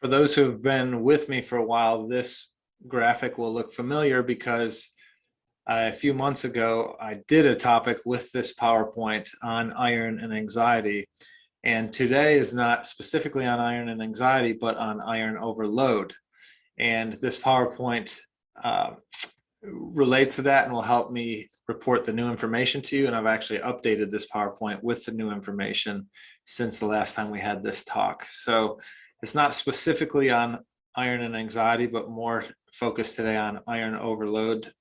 For those who have been with me for a while, this graphic will look familiar because a few months ago, I did a topic with this PowerPoint on iron and anxiety. And today is not specifically on iron and anxiety, but on iron overload. And this PowerPoint relates to that and will help me report the new information to you. And I've actually updated this PowerPoint with the new information since the last time we had this talk. So it's not specifically on iron and anxiety, but more focused today on iron overload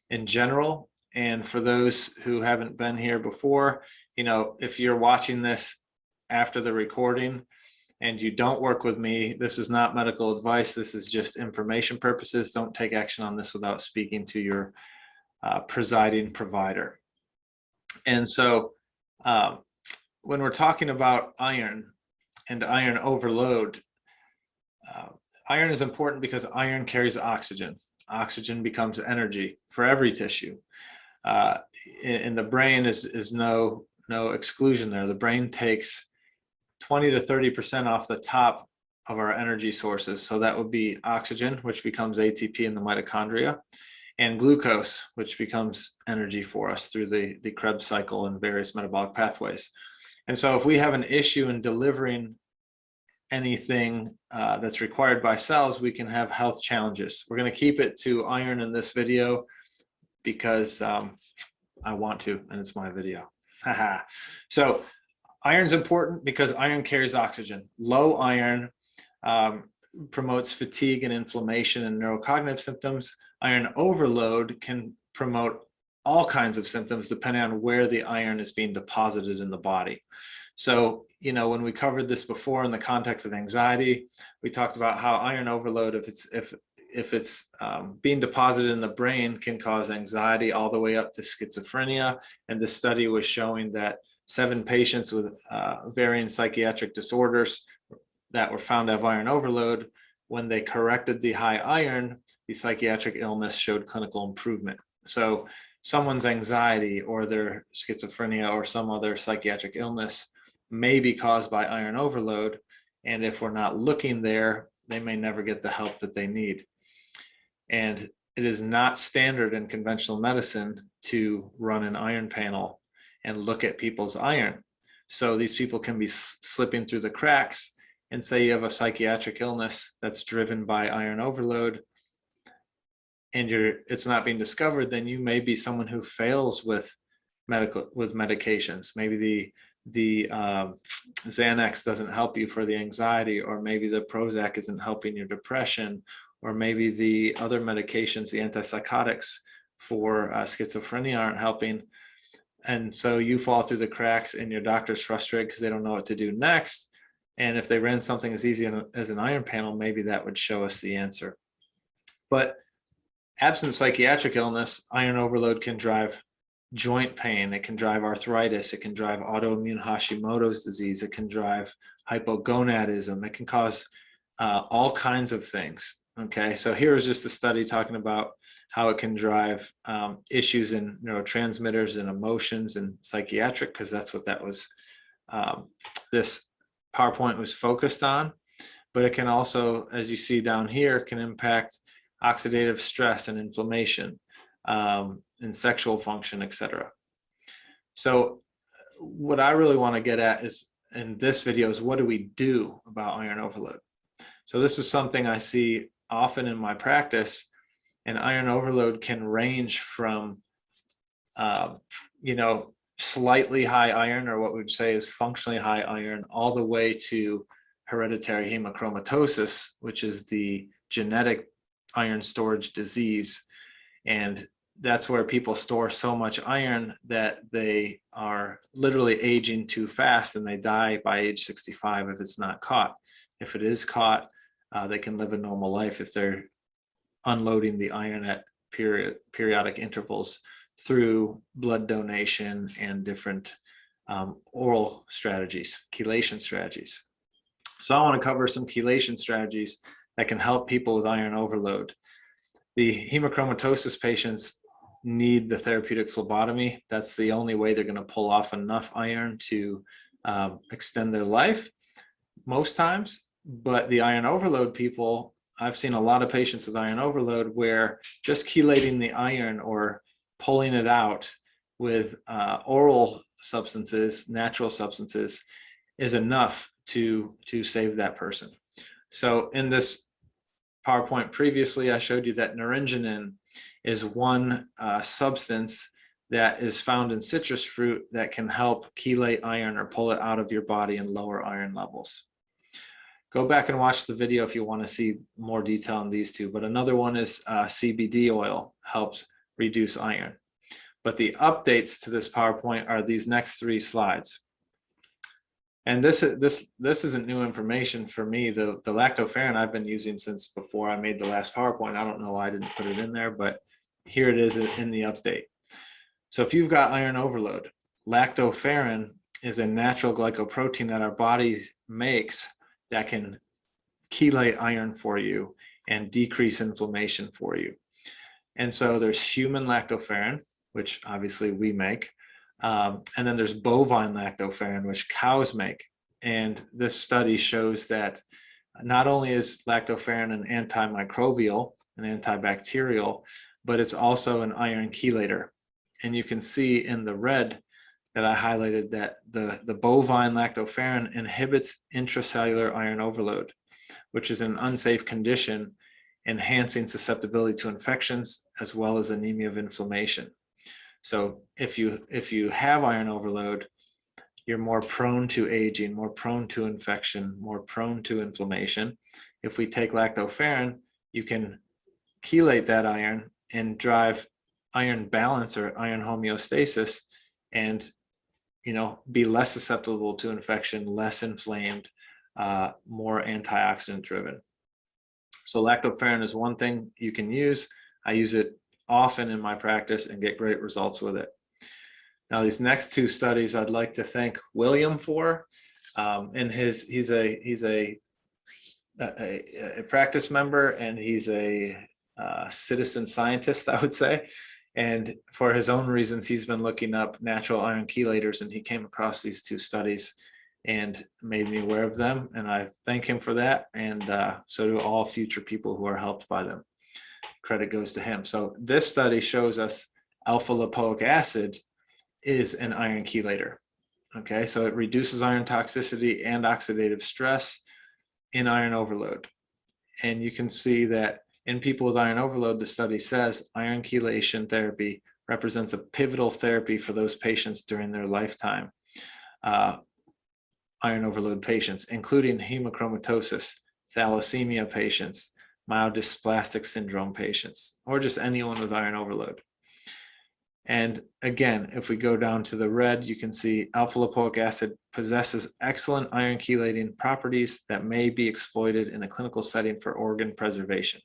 in general. And for those who haven't been here before, if you're watching this after the recording and you don't work with me, this is not medical advice. This is just information purposes. Don't take action on this without speaking to your presiding provider. And so when we're talking about iron and iron overload, iron is important because iron carries oxygen. Oxygen becomes energy for every tissue. In the brain is no exclusion there. The brain takes 20 to 30% off the top of our energy sources. So that would be oxygen, which becomes ATP in the mitochondria, and glucose, which becomes energy for us through the Krebs cycle and various metabolic pathways. And so if we have an issue in delivering anything that's required by cells, we can have health challenges. We're going to keep it to iron in this video because I want to, and it's my video. So iron's important because iron carries oxygen. Low iron promotes fatigue and inflammation and neurocognitive symptoms. Iron overload can promote all kinds of symptoms depending on where the iron is being deposited in the body. So, when we covered this before in the context of anxiety, we talked about how iron overload, if it's being deposited in the brain, can cause anxiety all the way up to schizophrenia. And this study was showing that 7 patients with varying psychiatric disorders that were found to have iron overload, when they corrected the high iron, the psychiatric illness showed clinical improvement. So someone's anxiety or their schizophrenia or some other psychiatric illness may be caused by iron overload. And if we're not looking there, they may never get the help that they need. And it is not standard in conventional medicine to run an iron panel and look at people's iron. So these people can be slipping through the cracks, and say you have a psychiatric illness that's driven by iron overload and it's not being discovered, then you may be someone who fails with medications. Maybe the Xanax doesn't help you for the anxiety, or maybe the Prozac isn't helping your depression, or maybe the other medications, the antipsychotics for schizophrenia, aren't helping. And so you fall through the cracks and your doctor's frustrated because they don't know what to do next. And if they ran something as easy as an iron panel, maybe that would show us the answer. But absent psychiatric illness, iron overload can drive joint pain. It can drive arthritis. It can drive autoimmune Hashimoto's disease. It can drive hypogonadism. It can cause all kinds of things. Okay, so here's just a study talking about how it can drive issues in neurotransmitters and emotions and psychiatric, because that's what that was, this PowerPoint was focused on. But it can also, as you see down here, can impact oxidative stress and inflammation, and sexual function, etc. So what I really want to get at is, in this video, is what do we do about iron overload? So this is something I see often in my practice, and iron overload can range from slightly high iron, or what we'd say is functionally high iron, all the way to hereditary hemochromatosis, which is the genetic iron storage disease. And that's where people store so much iron that they are literally aging too fast, and they die by age 65 if it's not caught. If it is caught, they can live a normal life if they're unloading the iron at periodic intervals through blood donation and different oral strategies, chelation strategies. So I want to cover some chelation strategies that can help people with iron overload. The hemochromatosis patients need the therapeutic phlebotomy. That's the only way they're going to pull off enough iron to extend their life most times. But the iron overload people, I've seen a lot of patients with iron overload where just chelating the iron or pulling it out with oral substances, natural substances, is enough to save that person. So in this PowerPoint previously, I showed you that naringenin is one substance that is found in citrus fruit that can help chelate iron or pull it out of your body and lower iron levels. Go back and watch the video if you want to see more detail on these two. But another one is CBD oil helps reduce iron. But the updates to this PowerPoint are these next 3 slides. And this isn't new information for me. The lactoferrin I've been using since before I made the last PowerPoint. I don't know why I didn't put it in there, but here it is in the update. So if you've got iron overload, lactoferrin is a natural glycoprotein that our body makes that can chelate iron for you and decrease inflammation for you. And so there's human lactoferrin, which obviously we make. And then there's bovine lactoferrin, which cows make. And this study shows that not only is lactoferrin an antimicrobial, an antibacterial, but it's also an iron chelator. And you can see in the red that I highlighted that the bovine lactoferrin inhibits intracellular iron overload, which is an unsafe condition, enhancing susceptibility to infections as well as anemia of inflammation. So if you have iron overload, you're more prone to aging, more prone to infection, more prone to inflammation. If we take lactoferrin, you can chelate that iron and drive iron balance or iron homeostasis, and be less susceptible to infection, less inflamed, more antioxidant driven. So lactoferrin is one thing you can use. I use it often in my practice and get great results with it. Now, these next 2 studies I'd like to thank William for. And he's a practice member, and he's a citizen scientist, I would say. And for his own reasons, he's been looking up natural iron chelators, and he came across these 2 studies and made me aware of them. And I thank him for that. And so do all future people who are helped by them. Credit goes to him. So this study shows us alpha lipoic acid is an iron chelator. Okay, so it reduces iron toxicity and oxidative stress in iron overload. And you can see that in people with iron overload, the study says iron chelation therapy represents a pivotal therapy for those patients during their lifetime. Iron overload patients, including hemochromatosis, thalassemia patients, myelodysplastic syndrome patients, or just anyone with iron overload. And again, if we go down to the red, you can see alpha lipoic acid possesses excellent iron chelating properties that may be exploited in a clinical setting for organ preservation.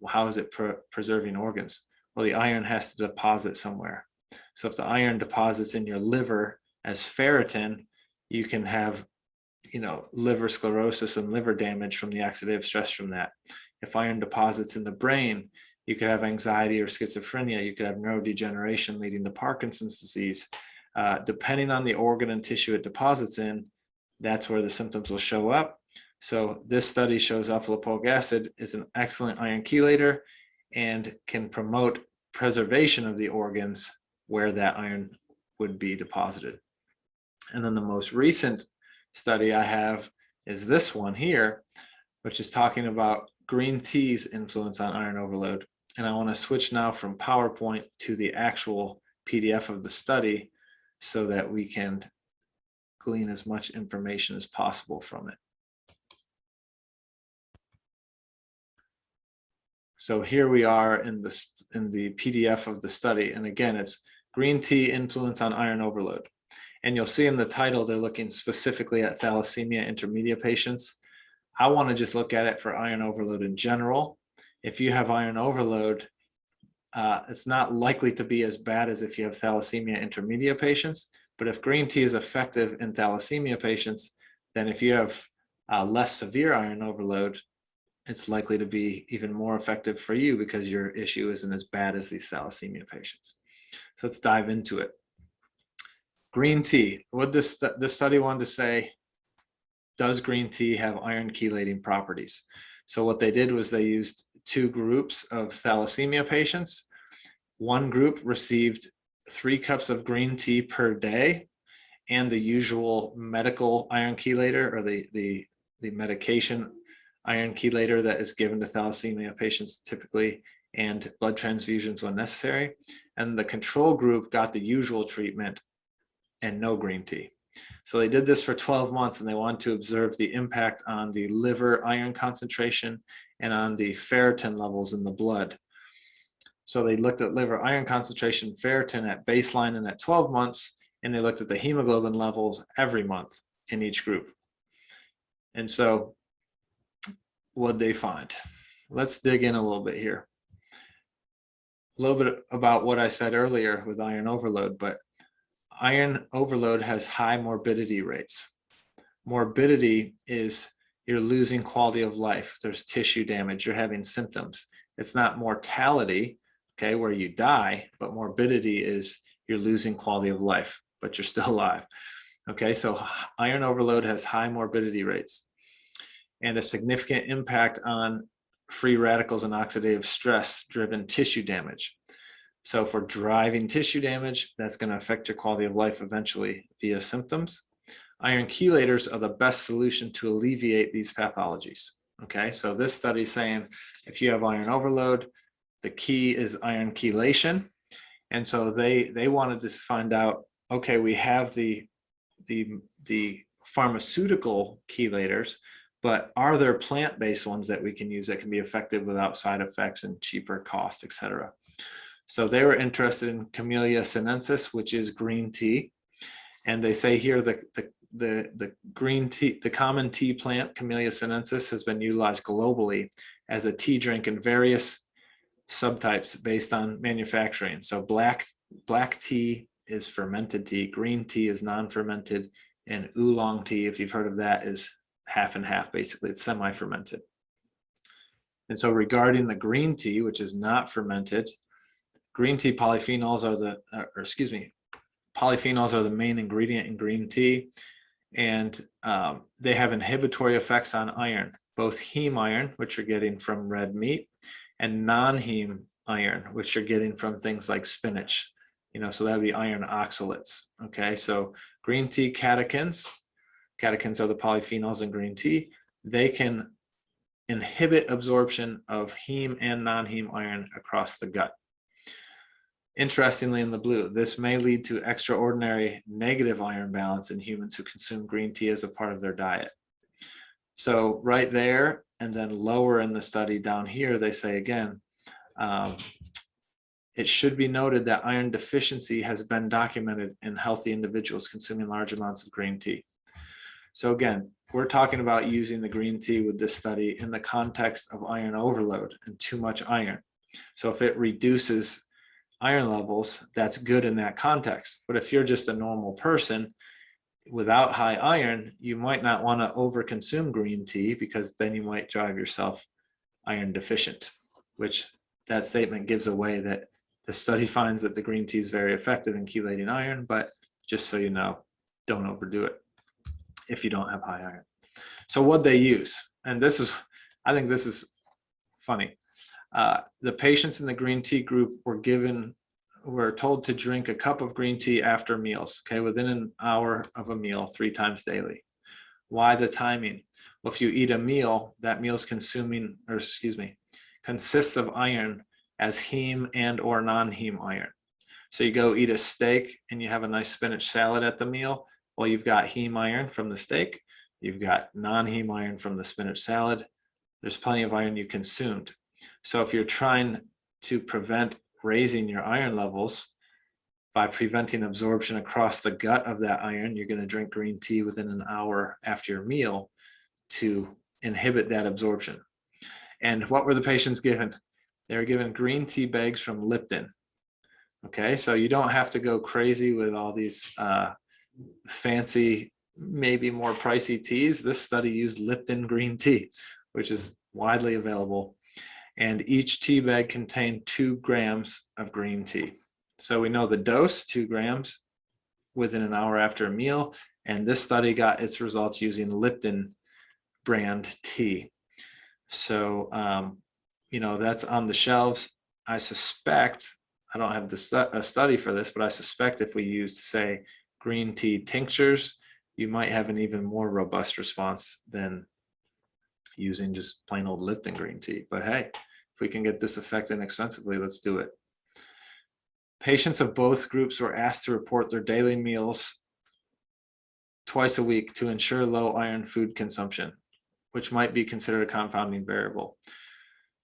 Well, how is it preserving organs? Well, the iron has to deposit somewhere. So if the iron deposits in your liver as ferritin, you can have liver sclerosis and liver damage from the oxidative stress from that. If iron deposits in the brain, you could have anxiety or schizophrenia. You could have neurodegeneration leading to Parkinson's disease. Depending on the organ and tissue it deposits in, that's where the symptoms will show up. So this study shows alpha lipoic acid is an excellent iron chelator and can promote preservation of the organs where that iron would be deposited. And then the most recent study I have is this one here, which is talking about green tea's influence on iron overload. And I want to switch now from PowerPoint to the actual PDF of the study so that we can glean as much information as possible from it. So here we are in the PDF of the study. And again, it's green tea influence on iron overload. And you'll see in the title, they're looking specifically at thalassemia intermedia patients. I want to just look at it for iron overload in general. If you have iron overload, it's not likely to be as bad as if you have thalassemia intermedia patients. But if green tea is effective in thalassemia patients, then if you have less severe iron overload, it's likely to be even more effective for you because your issue isn't as bad as these thalassemia patients. So let's dive into it. Green tea, what this study wanted to say, does green tea have iron chelating properties? So what they did was they used two groups of thalassemia patients. One group received 3 cups of green tea per day and the usual medical iron chelator, or the medication iron chelator that is given to thalassemia patients typically, and blood transfusions when necessary. And the control group got the usual treatment and no green tea. So they did this for 12 months, and they wanted to observe the impact on the liver iron concentration and on the ferritin levels in the blood. So they looked at liver iron concentration, ferritin at baseline and at 12 months, and they looked at the hemoglobin levels every month in each group. And so what did they find? Let's dig in a little bit here. A little bit about what I said earlier with iron overload, but iron overload has high morbidity rates. Morbidity is you're losing quality of life. There's tissue damage. You're having symptoms. It's not mortality, okay, where you die, but morbidity is you're losing quality of life, but you're still alive. Okay, so iron overload has high morbidity rates and a significant impact on free radicals and oxidative stress driven tissue damage. So for driving tissue damage, that's going to affect your quality of life eventually via symptoms. Iron chelators are the best solution to alleviate these pathologies. Okay, so this study is saying if you have iron overload, the key is iron chelation. And so they wanted to find out, okay, we have the pharmaceutical chelators, but are there plant-based ones that we can use that can be effective without side effects and cheaper cost, et cetera? So they were interested in Camellia sinensis, which is green tea. And they say here the green tea, the common tea plant, Camellia sinensis, has been utilized globally as a tea drink in various subtypes based on manufacturing. So black tea is fermented tea, green tea is non-fermented, and oolong tea, if you've heard of that, is half and half, basically. It's semi-fermented. And so regarding the green tea, which is not fermented, green tea polyphenols are the main ingredient in green tea, and they have inhibitory effects on iron, both heme iron, which you're getting from red meat, and non-heme iron, which you're getting from things like spinach. So that would be iron oxalates. Okay, so green tea catechins are the polyphenols in green tea. They can inhibit absorption of heme and non-heme iron across the gut. Interestingly, in the blue, this may lead to extraordinary negative iron balance in humans who consume green tea as a part of their diet. So right there, and then lower in the study down here, they say again, it should be noted that iron deficiency has been documented in healthy individuals consuming large amounts of green tea. So again, we're talking about using the green tea with this study in the context of iron overload and too much iron. So if it reduces iron levels, that's good in that context. But if you're just a normal person without high iron, you might not want to overconsume green tea, because then you might drive yourself iron deficient, which that statement gives away that the study finds that the green tea is very effective in chelating iron, but just so you know, don't overdo it if you don't have high iron. So what they use, and I think this is funny. The patients in the green tea group were told to drink a cup of green tea after meals, okay, within an hour of a meal 3 times daily. Why the timing? Well, if you eat a meal, that meal is consists of iron as heme and or non-heme iron. So you go eat a steak and you have a nice spinach salad at the meal. Well, you've got heme iron from the steak. You've got non-heme iron from the spinach salad. There's plenty of iron you consumed. So if you're trying to prevent raising your iron levels by preventing absorption across the gut of that iron, you're going to drink green tea within an hour after your meal to inhibit that absorption. And what were the patients given? They were given green tea bags from Lipton. Okay, so you don't have to go crazy with all these fancy, maybe more pricey teas. This study used Lipton green tea, which is widely available. And each tea bag contained 2 grams of green tea. So we know the dose, 2 grams within an hour after a meal, And this study got its results using Lipton brand tea. So, that's on the shelves. I suspect, I don't have a study for this, but I suspect if we used, say, green tea tinctures, you might have an even more robust response than using just plain old Lipton green tea. But hey, if we can get this effect inexpensively, let's do it. Patients of both groups were asked to report their daily meals twice a week to ensure low iron food consumption, which might be considered a confounding variable.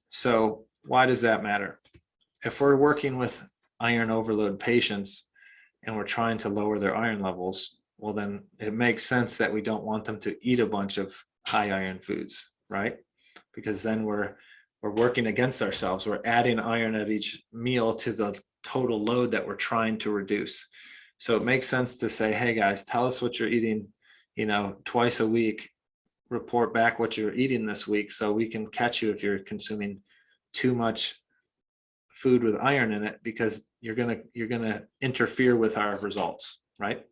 So why does that matter? If we're working with iron overload patients and we're trying to lower their iron levels, well, then it makes sense that we don't want them to eat a bunch of high iron foods, right? Because then we're working against ourselves. We're adding iron at each meal to the total load that we're trying to reduce. So it makes sense to say, hey guys, tell us what you're eating, twice a week. Report back what you're eating this week so we can catch you if you're consuming too much food with iron in it, because you're gonna interfere with our results, right?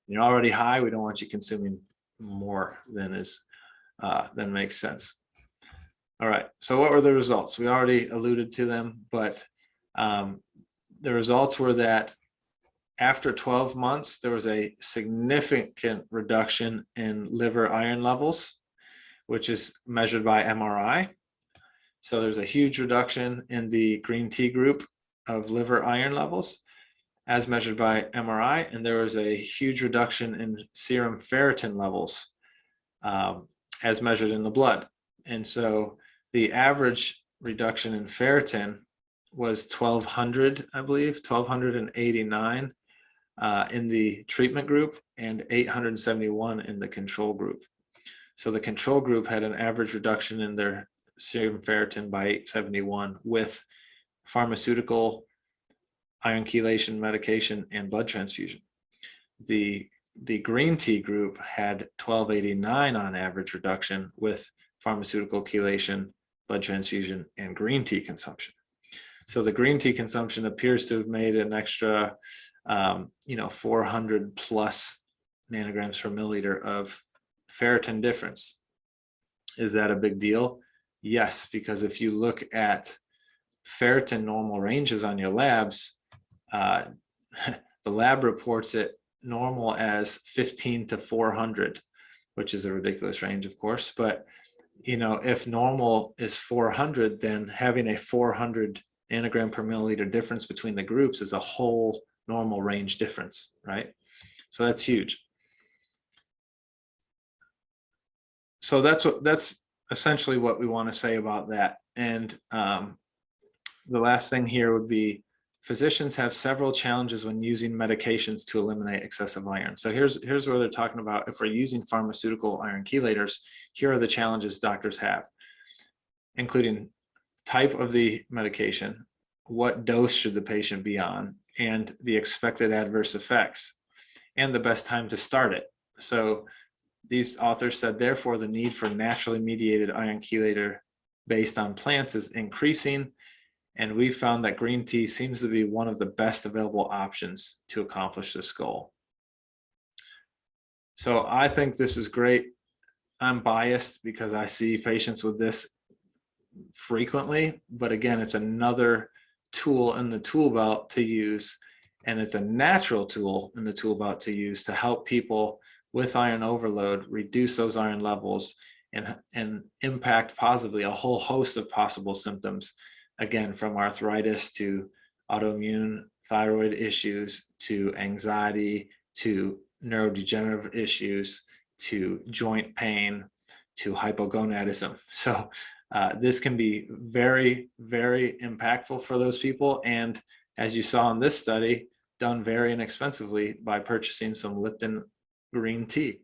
You're already high. We don't want you consuming more than makes sense. All right. So what were the results? We already alluded to them, but the results were that after 12 months, there was a significant reduction in liver iron levels, which is measured by MRI. So there's a huge reduction in the green tea group of liver iron levels as measured by MRI, and there was a huge reduction in serum ferritin levels as measured in the blood. And so the average reduction in ferritin was 1,200, I believe, 1,289 in the treatment group and 871 in the control group. So the control group had an average reduction in their serum ferritin by 871 with pharmaceutical, iron chelation medication, and blood transfusion. The green tea group had 1,289 on average reduction with pharmaceutical chelation, blood transfusion, and green tea consumption. So the green tea consumption appears to have made an extra 400 plus nanograms per milliliter of ferritin difference. Is that a big deal? Yes, because if you look at ferritin normal ranges on your labs, the lab reports it normal as 15 to 400, which is a ridiculous range, of course. But, if normal is 400, then having a 400 nanogram per milliliter difference between the groups is a whole normal range difference, right? So that's huge. So that's essentially what we want to say about that. And the last thing here would be physicians have several challenges when using medications to eliminate excessive iron. So here's where they're talking about if we're using pharmaceutical iron chelators, here are the challenges doctors have, including type of the medication, what dose should the patient be on, and the expected adverse effects, and the best time to start it. So these authors said, therefore, the need for naturally mediated iron chelator based on plants is increasing, and we found that green tea seems to be one of the best available options to accomplish this goal. So I think this is great. I'm biased because I see patients with this frequently, but again, it's another tool in the tool belt to use, and it's a natural tool in the tool belt to use to help people with iron overload reduce those iron levels and impact positively a whole host of possible symptoms, again, from arthritis to autoimmune thyroid issues to anxiety to neurodegenerative issues to joint pain to hypogonadism. So this can be very, very impactful for those people. And as you saw in this study, done very inexpensively by purchasing some Lipton green tea.